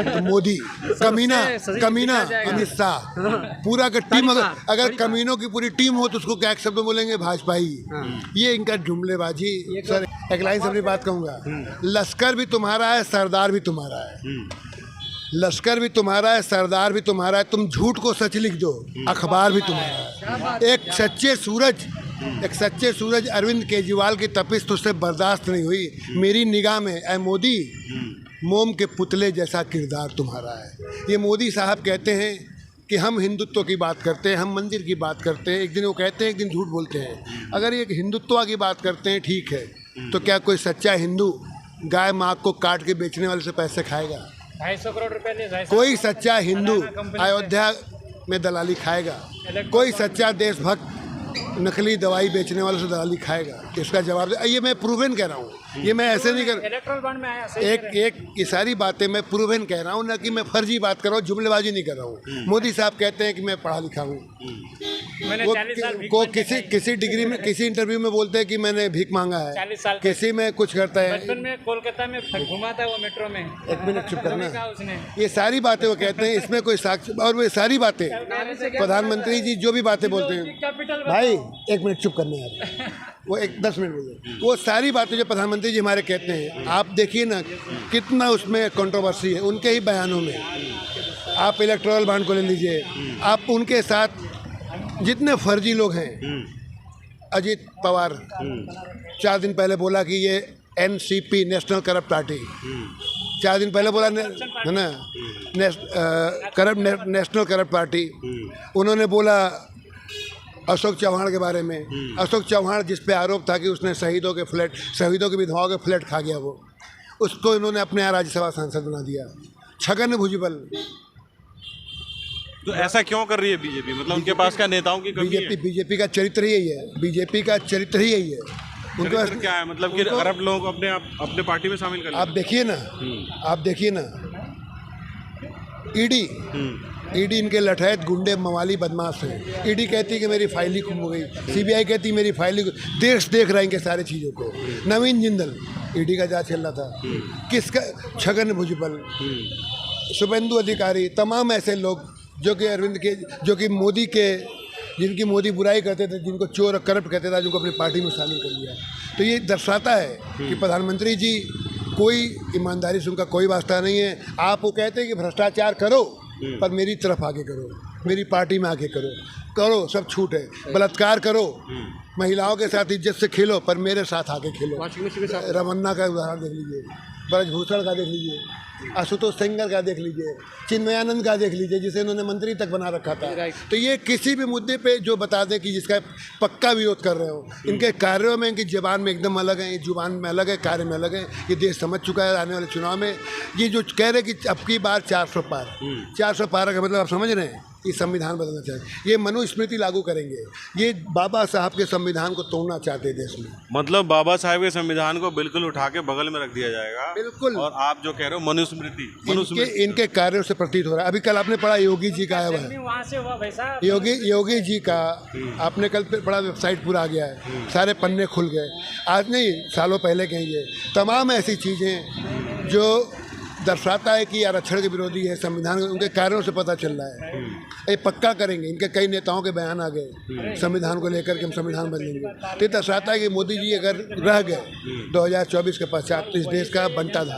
तो मोदी कमीना अमित शाह पूरा का टीम, अगर कमीनों की पूरी टीम हो तो उसको क्या शब्द बोलेंगे? भाजपा ही। ये इनका जुमलेबाजी। सर एक लाइन से अपनी बात कहूँगा, लश्कर भी तुम्हारा है, सरदार भी तुम्हारा है। लश्कर भी तुम्हारा है, सरदार भी तुम्हारा है। तुम झूठ को सच लिख दो, अखबार भी तुम्हारा है। एक सच्चे सूरज अरविंद केजरीवाल की तपिश तुझसे बर्दाश्त नहीं हुई। मेरी निगाह में ऐ मोदी मोम के पुतले जैसा किरदार तुम्हारा है। ये मोदी साहब कहते हैं कि हम हिंदुत्व की बात करते हैं, हम मंदिर की बात करते हैं। एक दिन वो कहते हैं, एक दिन झूठ बोलते हैं। अगर ये हिंदुत्व की बात करते हैं ठीक है, तो क्या कोई सच्चा हिंदू गाय माँ को काट के बेचने वाले से पैसे खाएगा? 250 करोड़ रुपए कोई सच्चा हिंदू अयोध्या में दलाली खाएगा? कोई सच्चा देशभक्त नकली दवाई बेचने वालों से दलाली खाएगा? इसका जवाब दे। ये मैं प्रूवन कह रहा हूँ, ये मैं ऐसे नहीं कर, इलेक्ट्रल बॉन्ड में आया एक ये सारी बातें मैं प्रूवन कह रहा हूँ, ना कि मैं फर्जी बात कर रहा हूँ, जुमलेबाजी नहीं कर रहा हूँ। मोदी साहब कहते हैं कि मैं पढ़ा लिखा हूँ, वो किसी डिग्री में किसी इंटरव्यू में बोलते हैं कि मैंने भीख मांगा है, 40 साल किसी में कुछ करता है। बचपन में कोलकाता में घुमा था वो मेट्रो में। एक मिनट चुप करना। उसने ये सारी बातें वो कहते हैं, इसमें कोई साक्ष्य, और वो सारी बातें प्रधानमंत्री जी जो भी बातें बोलते हैं, भाई एक मिनट चुप करना यार, वो 10 मिनट बोले, वो सारी बातें जो प्रधानमंत्री जी हमारे कहते हैं, आप देखिए ना कितना उसमें कंट्रोवर्सी है उनके ही बयानों में। आप इलेक्टोरल बॉन्ड को ले लीजिए, आप उनके साथ जितने फर्जी लोग हैं, अजीत पवार 4 दिन पहले बोला कि ये NCP नेशनल करप्ट पार्टी, 4 दिन पहले बोला है ना, नेशनल करप्ट पार्टी। उन्होंने बोला अशोक चौहान के बारे में, अशोक चौहान जिस पे आरोप था कि उसने शहीदों की विधवाओं के फ्लैट खा गया, वो उसको इन्होंने अपने यहाँ राज्यसभा सांसद बना दिया। छगन भुजबल। तो ऐसा क्यों कर रही है बीजेपी? मतलब उनके पास क्या नेताओं की कमी है? बीजेपी का चरित्र ही यही है, बीजेपी का चरित्र ही यही है। उनके पास क्या है? मतलब कि अरब लोग अपने पार्टी में शामिल कर, आप देखिए ना ईडी इनके लठैत गुंडे मवाली बदमाश हैं। ईडी कहती है कि मेरी फाइल ही गुम हो गई, CBI कहती है मेरी फाइल ही, देश देख रहा है इनके सारे चीज़ों को। नवीन जिंदल ईडी का जांच चल रहा था, किसका? छगन भुजबल, शुभेंदु अधिकारी, तमाम ऐसे लोग जो कि मोदी के, जिनकी मोदी बुराई करते थे, जिनको चोर और करप्ट कहते थे, जिनको अपनी पार्टी में शामिल कर लिया। तो ये दर्शाता है कि प्रधानमंत्री जी कोई ईमानदारी से उनका कोई वास्ता नहीं है। आप वो कहते हैं कि भ्रष्टाचार करो, पर मेरी तरफ आके करो, मेरी पार्टी में आके करो, सब छूट है। बलात्कार करो, महिलाओं के साथ इज्जत से खेलो, पर मेरे साथ आके खेलो। रमन्ना का उदाहरण देख लीजिए, ब्रजभूषण का देख लीजिए, आशुतोष सिंगर का देख लीजिए, चिन्मयानंद का देख लीजिए, जिसे इन्होंने मंत्री तक बना रखा था। तो ये किसी भी मुद्दे पे जो बता दे कि जिसका पक्का विरोध कर रहे हो, इनके कार्यों में, इनकी ज़बान में एकदम अलग है, ये जुबान में अलग है, कार्य में अलग है। ये देश समझ चुका है आने वाले चुनाव में। ये जो कह रहे कि अब की बार 400 पार, 400 पार का मतलब आप समझ रहे हैं, ये संविधान बदलना चाहिए, ये मनुस्मृति लागू करेंगे, ये बाबा साहब के संविधान को तोड़ना चाहते हैं देश में। मतलब बाबा साहब के संविधान को बिल्कुल उठा के बगल में रख दिया जाएगा, बिल्कुल। और आप जो कह रहे हो मनुस्मृति इनके कार्यों से प्रतीत हो रहा है। अभी कल आपने पढ़ा योगी जी का आया हुआ है, योगी जी का आपने कल पढ़ा, वेबसाइट पूरा आ गया है, सारे पन्ने खुल गए। आज नहीं, सालों पहले कहेंगे। तमाम ऐसी चीज़ें जो दर्शाता है कि आरक्षण के विरोधी है, संविधान, उनके कार्यों से पता चल रहा है। ये पक्का करेंगे। इनके कई नेताओं के बयान आ गए संविधान को लेकर के, हम संविधान बदलेंगे। तो दर्शाता है कि मोदी जी अगर रह गए 2024 के पश्चात तो इस देश का बनता था।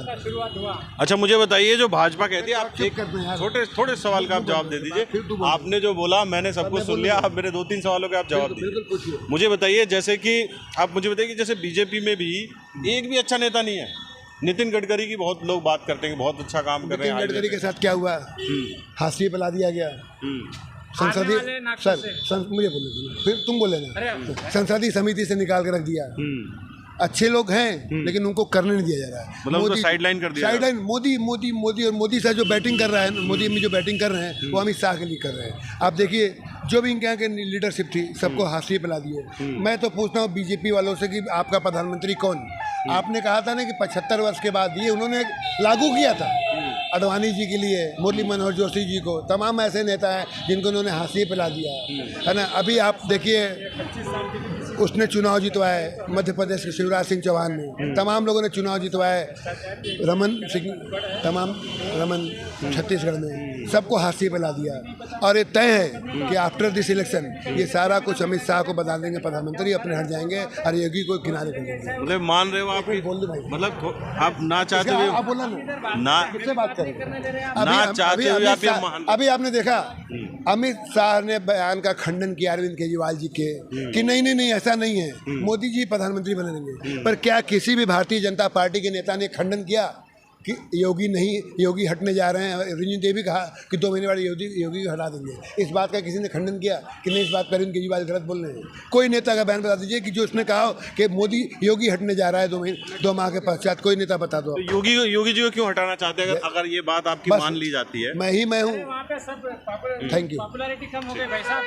अच्छा मुझे बताइए, जो भाजपा कहती है, आप थोड़े सवाल का आप जवाब दे दीजिए। आपने जो बोला मैंने सब कुछ सुन लिया, अब मेरे 2-3 सवालों के आप जवाब दीजिए। मुझे बताइए, जैसे कि आप मुझे बताइए कि जैसे बीजेपी में भी एक भी अच्छा नेता नहीं है। नितिन गडकरी की बहुत लोग बात करते हैं, बहुत अच्छा काम कर रहे हैं। गडकरी के साथ क्या हुआ? हाशिए पे ला दिया गया। संसदीय मुझे बोले, फिर तुम बोले ना, संसदीय समिति से निकाल कर रख दिया। अच्छे लोग हैं लेकिन उनको करने नहीं दिया जा रहा है, मतलब उनको साइडलाइन कर दिया। साइडलाइन मोदी और मोदी साहब जो बैटिंग कर रहा है, मोदी अम्मी जो बैटिंग कर रहे हैं, वो अमित शाह के लिए कर रहे हैं। आप देखिए, जो भी इनके यहाँ के लीडरशिप थी, सबको हाशिए पे ला दिए। मैं तो पूछता हूँ बीजेपी वालों से कि आपका प्रधानमंत्री कौन? आपने कहा था ना कि 75 वर्ष के बाद ये उन्होंने लागू किया था अडवाणी जी के लिए, मुरली मनोहर जोशी जी को, तमाम ऐसे नेता हैं जिनको उन्होंने हाशिए पे ला दिया है ना। अभी आप देखिए उसने चुनाव जितवाया है, मध्य प्रदेश के शिवराज सिंह चौहान ने, तमाम लोगों ने चुनाव जितवाया है, रमन छत्तीसगढ़ में, सबको हाशिए पे ला दिया। और ये तय है कि आफ्टर दिस इलेक्शन ये सारा कुछ अमित शाह को बता देंगे, प्रधानमंत्री अपने हट जाएंगे और योगी को किनारे कर देंगे। मतलब मान रहे हो आप, बोल दो भाई, मतलब आप ना चाहते हुए, आप बोला ना, किससे बात करें? ना चाहते हुए आप ये मान, अभी आपने देखा अमित शाह ने बयान का खंडन किया अरविंद केजरीवाल जी के कि नहीं ऐसा नहीं है, मोदी जी प्रधानमंत्री बनेंगे। पर क्या किसी भी भारतीय जनता पार्टी के नेता ने खंडन किया कि योगी हटने जा रहे हैं? रंजन देवी कहा कि 2 महीने बाद योगी को हटा देंगे। इस बात का किसी ने खंडन किया कि नहीं, इस बात पर अरविंद केजरीवाल गलत बोल रहे हैं? कोई नेता का बयान बता दीजिए कि जो उसने कहा कि योगी हटने जा रहा है 2 माह के पश्चात, कोई नेता बता दो। तो योगी जी को क्यों हटाना चाहते हैं अगर ये बात आपकी मान ली जाती है? मैं हूँ। वहाँ पे सब थैंक यू। पॉपुलैरिटी कम हो गई भाई साहब।